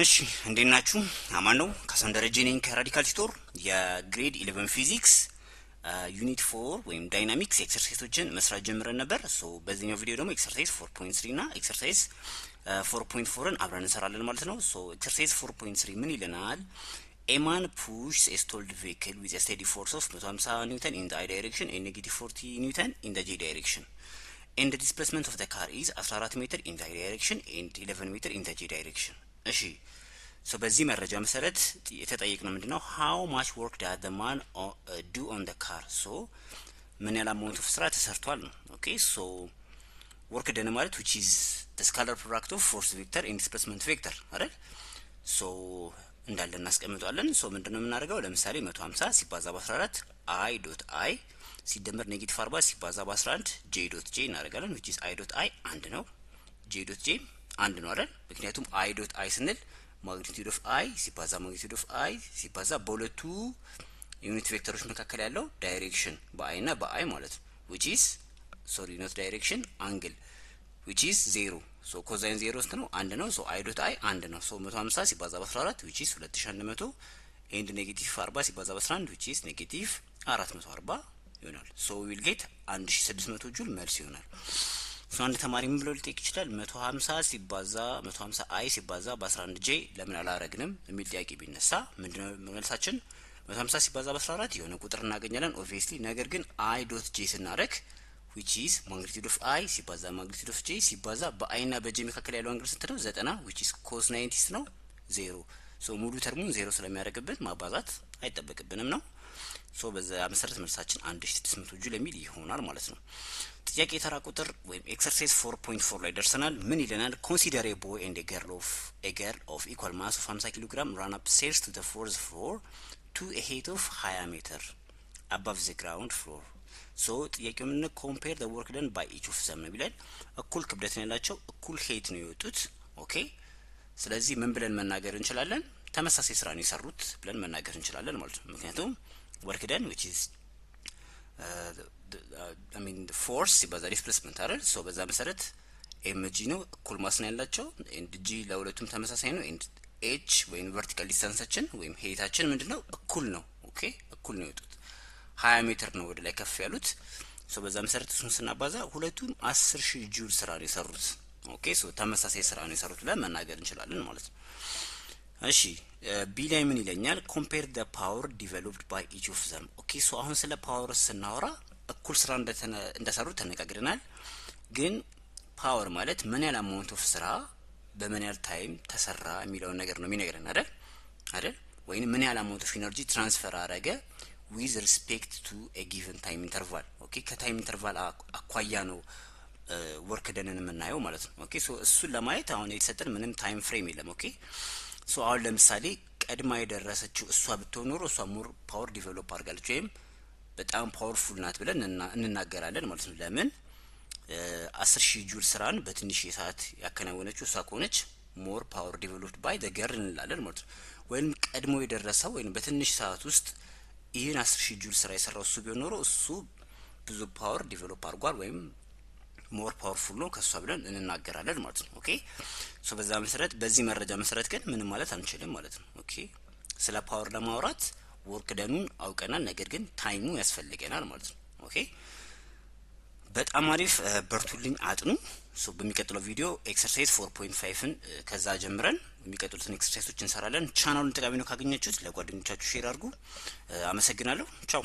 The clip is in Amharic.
እሺ እንዴት ናችሁ? አማን ነው። ከሰንደረጀ ነኝ ከራዲካል ስቶር የግሬድ 11 ፊዚክስ ዩኒት 4 ወይም ዳይናሚክስ ኤክሰርሳይዞችን መስራት ጀምረን ነበር። በዚህኛው ቪዲዮ ደግሞ ኤክሰርሳይዝ 4.3 እና ኤክሰርሳይዝ 4.4ን አብረን እንሰራለን ማለት ነው። ኤክሰርሳይዝ 4.3 ምን ይለናል? A man pushes a stalled vehicle with a steady force of 150 Newton in the I direction and negative 40 Newton in the J direction. And the displacement of the car is 14 meter in the I direction and 11 meter in the J direction. እሺ በዚህ መረጃ መሰረት የተጠየቅነው ምንድነው? how much work did the man do on the car? ምን ያህል አማውንት ኦፍ ስራ ተሰርቷል ነው። ኦኬ work done ማለት which is the scalar product of force vector and displacement vector አይደል? እንዳለ እናስቀምጣለን። ምንድነው የምናደርገው? ለምሳሌ 150 ሲባዛ በ14 i ዶት i ሲደመር ኔጌቲቭ 40 ሲባዛ በ11 j ዶት j እናደርጋለን። which is i ዶት i አንድ ነው፣ j ዶት j አንድ ነው አይደል? ምክንያቱም i ዶት i ስንል ማግኒቲዩድ ኦፍ i ሲባዛ ማግኒቲዩድ ኦፍ i ሲባዛ በሁለቱ ዩኒት ቬክተሮች መካከል ያለው ዳይሬክሽን በi እና በi ማለት ነው። which is not direction angle which is 0 ኮዛይን 0 ስንት ነው? አንድ ነው። i ዶት i አንድ ነው። 150 ሲባዛ በ14 which is 2100 and ኔጌቲቭ 40 ሲባዛ በ11 which is ኔጌቲቭ 440 ይሆናል። we will get 1600 ጁል መልስ ይሆናል። አንድ ተማሪ ምን ብሎ ሊጠይቅ ይችላል? 150 ሲባዛ 150 i ሲባዛ በ11 j ለምን አላረግንም የሚል ጥያቄ ቢነሳ ምንድነው መልሳችን? 150 ሲባዛ በ14 የሆነ ቁጥር እናገኛለን obviously። ነገር ግን i ዶት j ስናረግ which is magnitude of i ሲባዛ magnitude of j ሲባዛ በi እና በj መካከል ያለው አንግል ስንት ነው? 90 which is cos 90 ነው 0 ሙሉ ተርሙን 0 ስለሚያደርግበት ማባዛት አይጠበቅብንም ነው። በዛ መሰረት መልሳችን 1600 ጁል የሚል ይሆናል ማለት ነው። ጥያቄ ተራ ቁጥር ወይም ኤክሰርሳይዝ 4.4 ላይ ደርሰናል። ምን ይለናል? consider a boy and a girl of equal mass of 50 kg run upstairs to the fourth floor to a height of 20 meter above the ground floor. ጥያቄው ምን? compare the work done by each of them ነው ይላል። እኩል ክብደት ነው ያላቸው፣ እኩል ሄይት ነው የወጡት። ኦኬ ስለዚህ ምን ብለን መናገር እንችላለን? ተመሳሳይ ስራ ነው የሰሩት ብለን መናገር እንችላለን ማለት ነው። ምክንያቱም work done which is the force ሲባዛ ዲስፕሌስመንት አይደል? በዛ መሰረት mg ነው እኩል ማስ ነው ያላቸው and g ለሁለቱም ተመሳሳይ ነው and h ወይም ቨርቲካል ዲስታንሳችን ወይም ሄይታችን ምንድነው? እኩል ነው። ኦኬ እኩል ነው የወጡት 20 ሜትር ነው ወደ ላይ ከፍ ያሉት። በዛ መሰረት እሱን ስናባዛ ሁለቱም 10000 ጁል ስራ ነው የሰሩት። ኦኬ ተመሳሳይ ስራ ነው የሰሩት ብለን መናገር እንችላለን ማለት ነው። እሺ ቢ ላይ ምን ይለኛል? compare the power developed by each of them. ኦኬ አሁን ስለ ፓወር ስናወራ እኩል ስራ እንደሰሩ ተነጋግረናል። ግን ፓወር ማለት ምን ያህል አማውንት ኦፍ ስራ በምን ያህል ታይም ተሰራ የሚለውን ነገር ነው የሚነግረን አይደል? ወይንም ምን ያህል አማውንት ኦፍ ኢነርጂ ትራንስፈር አደረገ with respect to a given time interval. ኦኬ ከታይም ኢንተርቫል አኳያ ነው ወርክ ደንን የምናየው ማለት ነው። ኦኬ እሱን ለማየት አሁን የተሰጠን ምንም ታይም ፍሬም የለም። ኦኬ አሁን ለምሳሌ ቀድማ የደረሰችው እሷ ብትሆን ኖሮ እሷ ሞር ፓወር ዲቨሎፕ አድርጋለች ወይም በጣም ፓወርፉል ናት ብለን እንናገራለን ማለት ነው። ለምን 10000 ጁል ስራን በትንሽ ሰዓት ያከናወነችው እሷ ከሆነች ሞር ፓወር ዲቨሎፕድ ባይ ዘ ገርል እንላለን ማለት ነው። ወይም ቀድሞ የደረሰው ወይም በትንሽ ሰዓት ውስጥ ይህን 10000 ጁል ስራ የሰራው እሱ ቢሆን ኖሮ እሱ ብዙ ፓወር ዲቨሎፕ አድርጓል ወይም ሞር ፓወርፉል ነው ከሷ ብለን እንናገራለን ማለት ነው። ኦኬ በዛ መሰረት በዚህ መረጃ መሰረት ግን ምንም ማለት አንችልም ማለት ነው። ኦኬ ስለ ፓወር ለማውራት ወርክ ደኑን አውቀናል፣ ነገር ግን ታይሙ ያስፈልገናል ማለት ነው። ኦኬ በጣም አሪፍ በርቱልኝ፣ አጥኑ። በሚቀጥለው ቪዲዮ ኤክሰርሳይዝ 4.5ን ከዛ ጀምረን የሚቀጥሉትን ኤክሰርሳይዞች እንሰራለን። ቻናሉን ጠቃሚ ነው ካገኛችሁት ለጓደኞቻችሁ ሼር አድርጉ። አመሰግናለሁ። ቻው